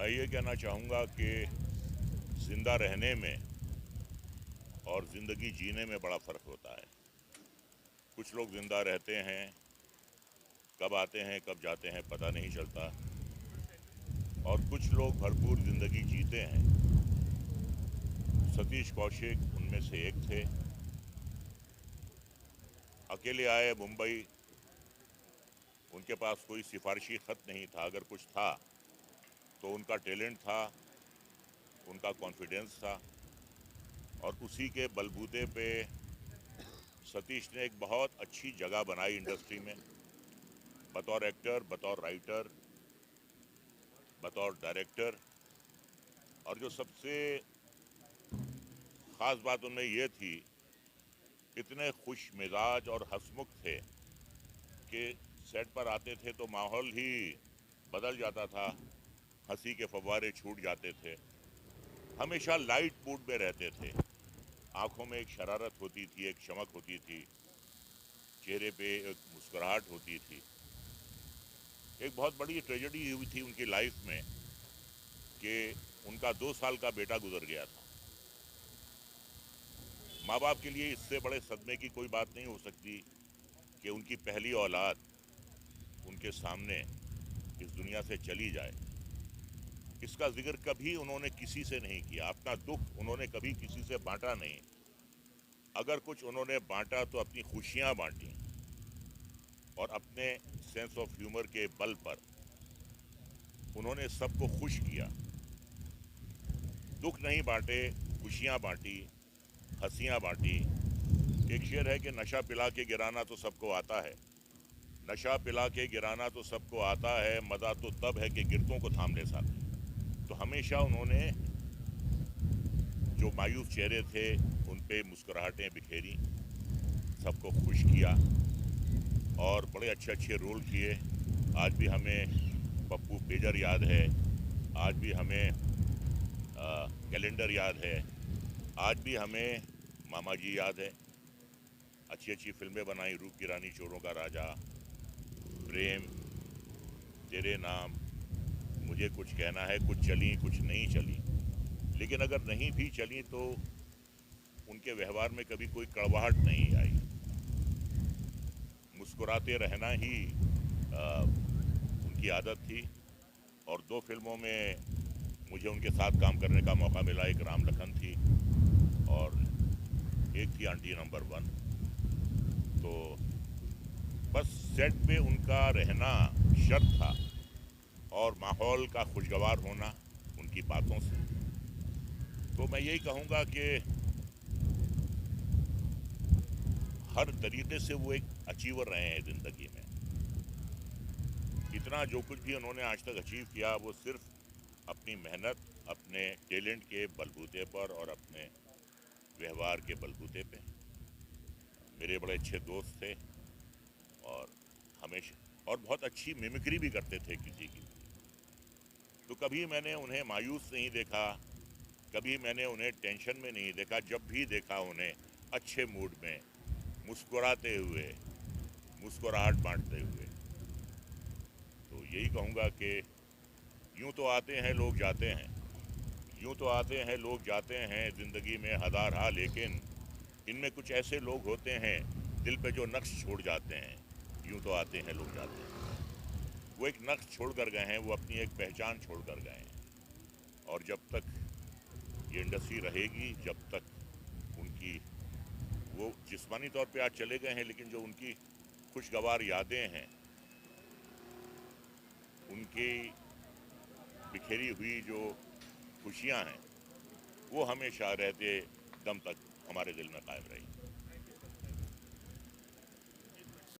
मैं ये कहना चाहूँगा कि ज़िंदा रहने में और ज़िंदगी जीने में बड़ा फ़र्क होता है। कुछ लोग ज़िंदा रहते हैं, कब आते हैं कब जाते हैं पता नहीं चलता, और कुछ लोग भरपूर ज़िंदगी जीते हैं। सतीश कौशिक उनमें से एक थे। अकेले आए मुंबई, उनके पास कोई सिफारिशी ख़त नहीं था। अगर कुछ था तो उनका टैलेंट था, उनका कॉन्फिडेंस था, और उसी के बलबूते पे सतीश ने एक बहुत अच्छी जगह बनाई इंडस्ट्री में, बतौर एक्टर, बतौर राइटर, बतौर डायरेक्टर। और जो सबसे ख़ास बात उनमें ये थी, इतने खुश मिजाज और हंसमुख थे कि सेट पर आते थे तो माहौल ही बदल जाता था, हंसी के फव्वारे छूट जाते थे। हमेशा लाइट मूड में रहते थे, आंखों में एक शरारत होती थी, एक चमक होती थी, चेहरे पे एक मुस्कुराहट होती थी। एक बहुत बड़ी ट्रेजेडी हुई थी उनकी लाइफ में कि उनका 2 साल का बेटा गुजर गया था। माँ बाप के लिए इससे बड़े सदमे की कोई बात नहीं हो सकती कि उनकी पहली औलाद उनके सामने इस दुनिया से चली जाए। इसका जिक्र कभी उन्होंने किसी से नहीं किया, अपना दुख उन्होंने कभी किसी से बांटा नहीं। अगर कुछ उन्होंने बांटा तो अपनी खुशियां बांटी, और अपने सेंस ऑफ ह्यूमर के बल पर उन्होंने सबको खुश किया। दुख नहीं बांटे, खुशियां बांटी, हंसियां बांटी। एक शेर है कि नशा पिला के गिराना तो सबको आता है, नशा पिला के गिराना तो सबको आता है, मज़ा तो तब है कि गिरतों को थाम ले साथ। तो हमेशा उन्होंने जो मायूस चेहरे थे उन पे मुस्कुराहटें बिखेरी, सबको खुश किया, और बड़े अच्छे अच्छे रोल किए। आज भी हमें पप्पू पेजर याद है, आज भी हमें कैलेंडर याद है, आज भी हमें मामा जी याद है। अच्छी अच्छी फिल्में बनाई, रूप की रानी, चोरों का राजा, प्रेम, तेरे नाम, मुझे कुछ कहना है, कुछ चली कुछ नहीं चली। लेकिन अगर नहीं भी चली तो उनके व्यवहार में कभी कोई कड़वाहट नहीं आई। मुस्कुराते रहना ही उनकी आदत थी। और 2 फिल्मों में मुझे उनके साथ काम करने का मौका मिला। एक राम लखन थी और एक थी आंटी नंबर 1। तो बस सेट पे उनका रहना शर्त था, और माहौल का खुशगवार होना उनकी बातों से। तो मैं यही कहूँगा कि हर तरीके से वो एक अचीवर रहे हैं ज़िंदगी में। इतना जो कुछ भी उन्होंने आज तक अचीव किया वो सिर्फ अपनी मेहनत, अपने टैलेंट के बलबूते पर और अपने व्यवहार के बलबूते पे। मेरे बड़े अच्छे दोस्त थे, और हमेशा और बहुत अच्छी मिमिक्री भी करते थे किसी की। तो कभी मैंने उन्हें मायूस नहीं देखा, कभी मैंने उन्हें टेंशन में नहीं देखा। जब भी देखा उन्हें अच्छे मूड में, मुस्कुराते हुए, मुस्कुराहट बांटते हुए। तो यही कहूँगा कि यूँ तो आते हैं लोग जाते हैं, यूँ तो आते हैं लोग जाते हैं ज़िंदगी में हज़ार, लेकिन इनमें कुछ ऐसे लोग होते हैं दिल पे जो नक्श छोड़ जाते हैं। यूँ तो आते हैं लोग जाते हैं, वो एक नक्श छोड़ कर गए हैं, वो अपनी एक पहचान छोड़ कर गए हैं। और जब तक ये इंडस्ट्री रहेगी, जब तक उनकी, वो जिस्मानी तौर पे आज चले गए हैं, लेकिन जो उनकी खुशगवार यादें हैं, उनकी बिखेरी हुई जो खुशियां हैं, वो हमेशा रहते दम तक हमारे दिल में कायम रही।